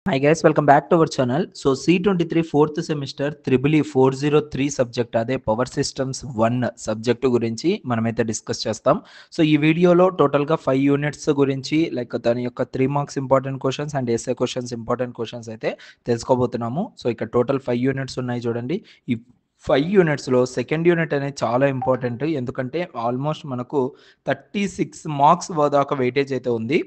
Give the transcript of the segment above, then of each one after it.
Hi guys, welcome back to our channel. So C23 fourth semester triple 403 subject అదే power systems 1 subject గురించి మనమైతే discuss చేస్తాం. So ఈ వీడియోలో టోటల్గా 5 యూనిట్స్ గురించి లైక్ దాని యొక్క 3 marks important questions and SA questions important questions అయితే తెలుసుకోబోతున్నాము. సో ఇక్కడ టోటల్ 5 యూనిట్స్ ఉన్నాయి చూడండి. ఈ 5 యూనిట్స్లో సెకండ్ యూనిట్ అనేది చాలా ఇంపార్టెంట్, ఎందుకంటే ఆల్మోస్ట్ మనకు 36 మార్క్స్ దాకా వెయిటేజ్ అయితే ఉంది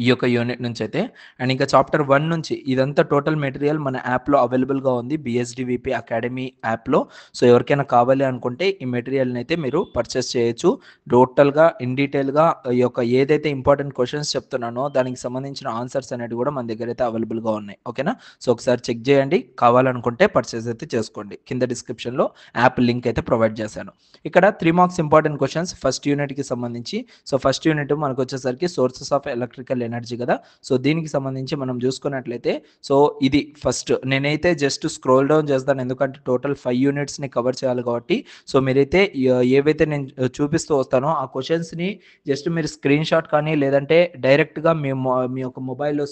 ఈ యొక్క యూనిట్ నుంచి అయితే. అండ్ ఇంకా చాప్టర్ 1 నుంచి ఇదంతా టోటల్ మెటీరియల్ మన యాప్లో అవైలబుల్గా ఉంది, బిఎస్డివిపి అకాడమీ యాప్లో. సో ఎవరికైనా కావాలి అనుకుంటే ఈ మెటీరియల్ని అయితే మీరు పర్చేస్ చేయొచ్చు. టోటల్గా ఇన్ డీటెయిల్గా ఈ యొక్క ఏదైతే ఇంపార్టెంట్ క్వశ్చన్స్ చెప్తున్నానో దానికి సంబంధించిన ఆన్సర్స్ అనేవి కూడా మన దగ్గర అయితే అవైలబుల్గా ఉన్నాయి. ఓకేనా, సో ఒకసారి చెక్ చేయండి, కావాలనుకుంటే పర్చేస్ అయితే చేసుకోండి. కింద డిస్క్రిప్షన్లో యాప్ లింక్ అయితే ప్రొవైడ్ చేశాను. ఇక్కడ 3 మార్క్స్ ఇంపార్టెంట్ క్వశ్చన్స్ ఫస్ట్ యూనిట్కి సంబంధించి. సో ఫస్ట్ యూనిట్ మనకు వచ్చేసరికి సోర్సెస్ ఆఫ్ ఎలక్ట్రికల్ ఎనర్జీ కదా. సో దీనికి సంబంధించి మనం చూసుకున్నట్లయితే సో ఇది ఫస్ట్ నేనైతే జస్ట్ స్క్రోల్ డౌన్ చేస్తాను, ఎందుకంటే టోటల్ 5 యూనిట్స్ని కవర్ చేయాలి కాబట్టి. సో మీరైతే ఏవైతే నేను చూపిస్తూ వస్తానో ఆ క్వశ్చన్స్ని జస్ట్ మీరు స్క్రీన్ షాట్ కానీ లేదంటే డైరెక్ట్గా మీ యొక్క మొబైల్లో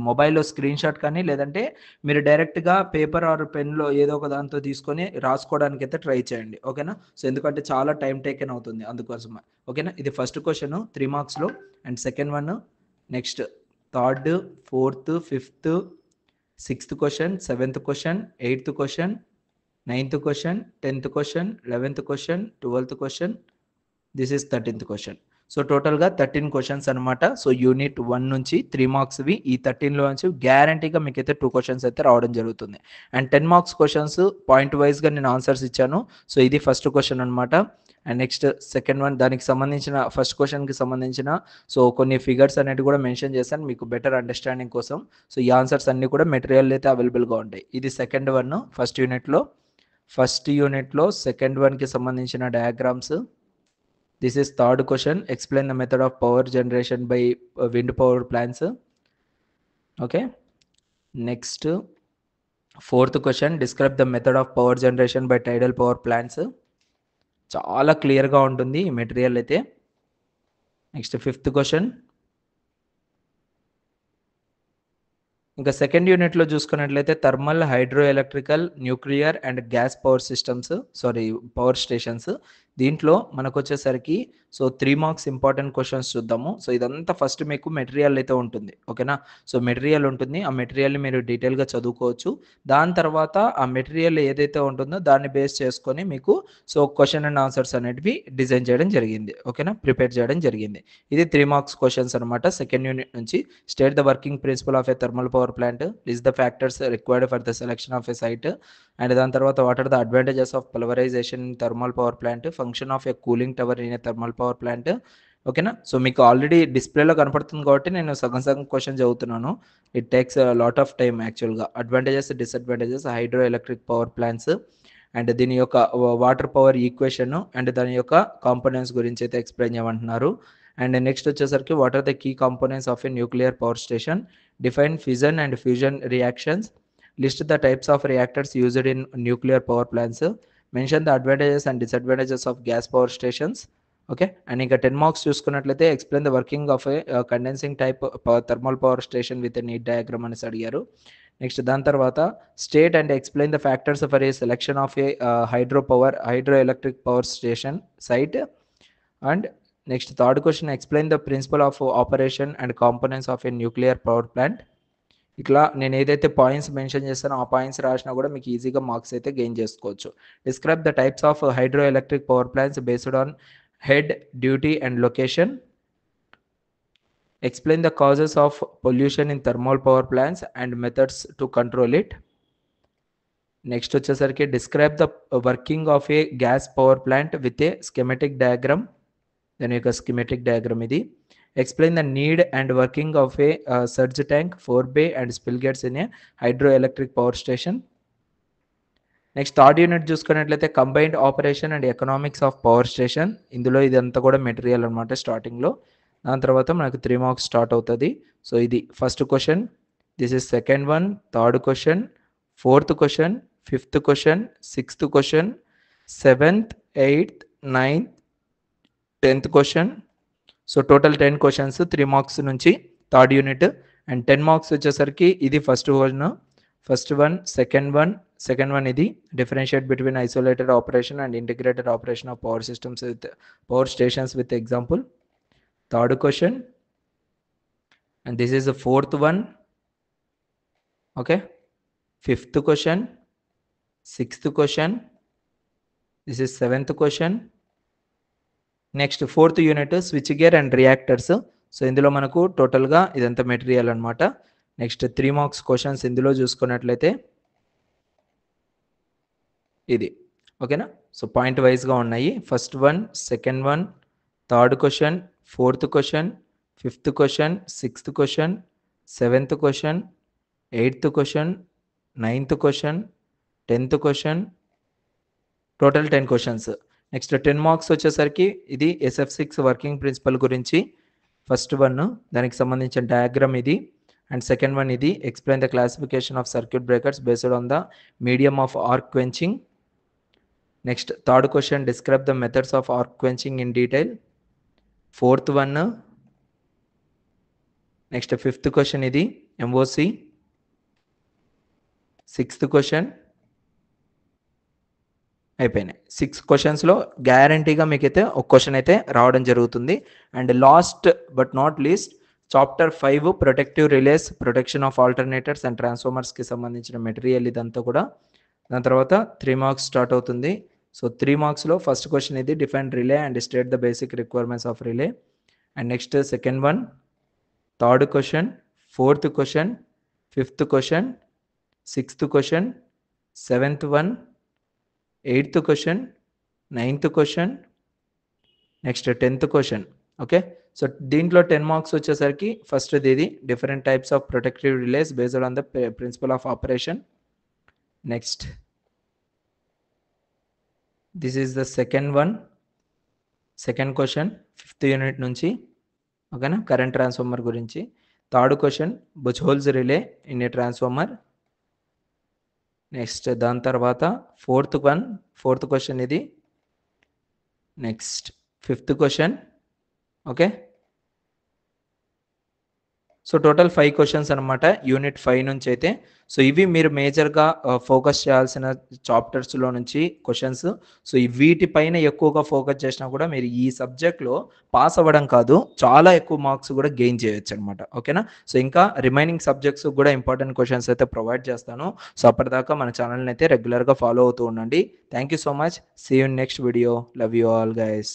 మొబైల్లో స్క్రీన్ షాట్ కానీ లేదంటే మీరు డైరెక్ట్గా పేపర్ ఆర్ పెన్లో ఏదో ఒక దాంతో తీసుకొని రాసుకోవడానికి అయితే ట్రై చేయండి. ఓకేనా, సో ఎందుకంటే చాలా టైం టేకెన్ అవుతుంది అందుకోసమే. ఓకేనా, ఇది ఫస్ట్ క్వశ్చన్ 3 మార్క్స్లో. And second one, next third, fourth, fifth, sixth question, seventh question, eighth question, ninth question, 10th question, 11th question, 12th question, this is 13th question. So టోటల్గా 13 questions అనమాట. So unit 1 నుంచి 3 మార్క్స్వి. ఈ 13లో నుంచి గ్యారంటీగా మీకైతే 2 questions అయితే రావడం జరుగుతుంది. అండ్ 10 మార్క్స్ క్వశ్చన్స్ పాయింట్ వైజ్గా నేను ఆన్సర్స్ ఇచ్చాను. సో ఇది ఫస్ట్ క్వశ్చన్ అనమాట. అండ్ నెక్స్ట్ సెకండ్ వన్, దానికి సంబంధించిన ఫస్ట్ క్వశ్చన్కి సంబంధించిన సో కొన్ని ఫిగర్స్ అనేవి కూడా మెన్షన్ చేశాను మీకు బెటర్ అండర్స్టాండింగ్ కోసం. సో ఈ ఆన్సర్స్ అన్నీ కూడా మెటీరియల్ అయితే అవైలబుల్గా ఉంటాయి. ఇది సెకండ్ వన్ ఫస్ట్ యూనిట్లో సెకండ్ వన్కి సంబంధించిన diagrams. This is third question. Explain the method of power generation by wind power plants. Okay. Next, fourth question. Describe the method of power generation by tidal power plants. చాలా క్లియర్గా ఉంటుంది ఈ material అయితే. Next fifth question. ఇంకా second యూనిట్లో చూసుకున్నట్లయితే thermal, hydro electrical, nuclear and gas power stations. దీంట్లో మనకు వచ్చేసరికి సో 3 మార్క్స్ ఇంపార్టెంట్ క్వశ్చన్స్ చూద్దాము. సో ఇదంతా ఫస్ట్ మీకు మెటీరియల్ అయితే ఉంటుంది. ఓకేనా, సో మెటీరియల్ ఉంటుంది, ఆ మెటీరియల్ని మీరు డీటెయిల్గా చదువుకోవచ్చు. దాని తర్వాత ఆ మెటీరియల్ ఏదైతే ఉంటుందో దాన్ని బేస్ చేసుకొని మీకు సో క్వశ్చన్ అండ్ ఆన్సర్స్ అనేటివి డిజైన్ చేయడం జరిగింది. ఓకేనా, ప్రిపేర్ చేయడం జరిగింది. ఇది 3 మార్క్స్ క్వశ్చన్స్ అనమాట సెకండ్ యూనిట్ నుంచి. State the working principle of a thermal power plant, list the factors required for the selection of a site, and దాని తర్వాత what are the advantages of pulverization in thermal power plant, function of a cooling tower in a thermal power plant. ఓకేనా, so మీకు already డిస్ప్లేలో కనపడుతుంది కాబట్టి నేను సగం సగం క్వశ్చన్ చదువుతున్నాను. It takes lot of time యాక్చువల్గా. Advantages, disadvantages, hydro electric power plants and దీని యొక్క వాటర్ పవర్ ఈక్వేషన్ అండ్ దాని యొక్క కాంపోనెంట్స్ గురించి అయితే ఎక్స్ప్లెయిన్ చేయమంటున్నారు. అండ్ నెక్స్ట్ వచ్చేసరికి what are the key components of a nuclear power station, define fission and fusion reactions, list the types of reactors used in nuclear power plants, mention the advantages and disadvantages of gas power stations. Okay, and ఇంకా 10 marks చూసుకున్నట్లయితే explain the working of a condensing type thermal power station with a neat diagram అనేసి అడిగారు. Next దాని తర్వాత state and explain the factors for a selection of a hydro electric power station site. And next third question, explain the principle of operation and components of a nuclear power plant. ఇట్లా నేను ఏదైతే points mention చేస్తానో ఆ points రాసినా కూడా మీకు ఈజీగా marks అయితే గెయిన్ చేసుకోవచ్చు. Describe the types of hydro electric power plants based on head, duty and location. Explain the causes of pollution in thermal power plants and methods to control it. Next వచ్చేసరికి describe the working of a gas power plant with a schematic diagram. దాని యొక్క schematic diagram ఇది. Explain the need and working of a surge tank, forebay and spill gates in a hydroelectric power station. Next third unit చూసుకున్నట్లయితే combined operation and economics of power station. ఇందులో ఇదంతా కూడా material అనమాట స్టార్టింగ్లో. దాని తర్వాత మనకు 3 మార్క్స్ స్టార్ట్ అవుతుంది. సో ఇది first question, this is second one, third question, fourth question, fifth question, sixth question, 7th, 8th, 9th, 10th question. So total 10 questions 3 marks నుంచి థర్డ్ యూనిట్. అండ్ 10 మార్క్స్ వచ్చేసరికి ఇది ఫస్ట్ వన్ సెకండ్ వన్ ఇది differentiate between isolated operation and integrated operation of power systems with power stations with example. Third question and this is the fourth one. Okay, fifth question, sixth question, this is seventh question. Next fourth unit switch gear and reactors. So ఇందులో మనకు టోటల్గా ఇదంతా material అనమాట. Next 3 marks questions ఇందులో చూసుకున్నట్లయితే ఇది. ఓకేనా, so point వైజ్గా ఉన్నాయి. First one, second one, third question, fourth question, fifth question, sixth question, seventh question, eighth question, ninth question, 10th question, total 10 questions. Next 10 marks వచ్చేసరికి ఇది SF6 వర్కింగ్ ప్రిన్సిపల్ గురించి first one, దానికి సంబంధించిన diagram ఇది. And second one ఇది explain the classification of circuit breakers based on the medium of arc quenching. Next third question describe the methods of arc quenching in detail. Fourth one. Next fifth question ఇది MOC. Sixth question అయిపోయినాయి. 6 క్వశ్చన్స్లో గ్యారంటీగా మీకైతే ఒక question అయితే రావడం జరుగుతుంది. And last but not least chapter 5 protective relays, protection of alternators and ట్రాన్స్ఫార్మర్స్కి సంబంధించిన మెటీరియల్ ఇదంతా కూడా. దాని తర్వాత 3 మార్క్స్ స్టార్ట్ అవుతుంది. సో 3 మార్క్స్లో ఫస్ట్ క్వశ్చన్ ఇది define relay and state the basic requirements of relay. And next second one, third question, fourth question, fifth question, sixth question, seventh one, eighth question, ninth question, next 10th question. Okay, so దీంట్లో 10 marks వచ్చేసరికి first ఇది different types of protective relays based on the principle of operation. Next this is the second question 5th unit నుంచి. ఓకేనా, current transformer గురించి. Third question Buch relay in a transformer. Next దాని తర్వాత fourth question ఇది. Next 5th question. Okay, so total 5 questions అనమాట unit 5 నుంచి అయితే. So ఇవి మీరు మేజర్గా ఫోకస్ చేయాల్సిన చాప్టర్స్లో నుంచి క్వశ్చన్స్. సో వీటిపైన ఎక్కువగా ఫోకస్ చేసినా కూడా మీరు ఈ సబ్జెక్ట్లో పాస్ అవ్వడం కాదు, చాలా ఎక్కువ మార్క్స్ కూడా గెయిన్ చేయొచ్చు అనమాట. ఓకేనా, సో ఇంకా రిమైనింగ్ సబ్జెక్ట్స్ కూడా ఇంపార్టెంట్ క్వశ్చన్స్ అయితే ప్రొవైడ్ చేస్తాను. సో అప్పటిదాకా మన ఛానల్ని అయితే రెగ్యులర్గా ఫాలో అవుతూ ఉండండి. Thank you so much. See you in next video. Love you all guys.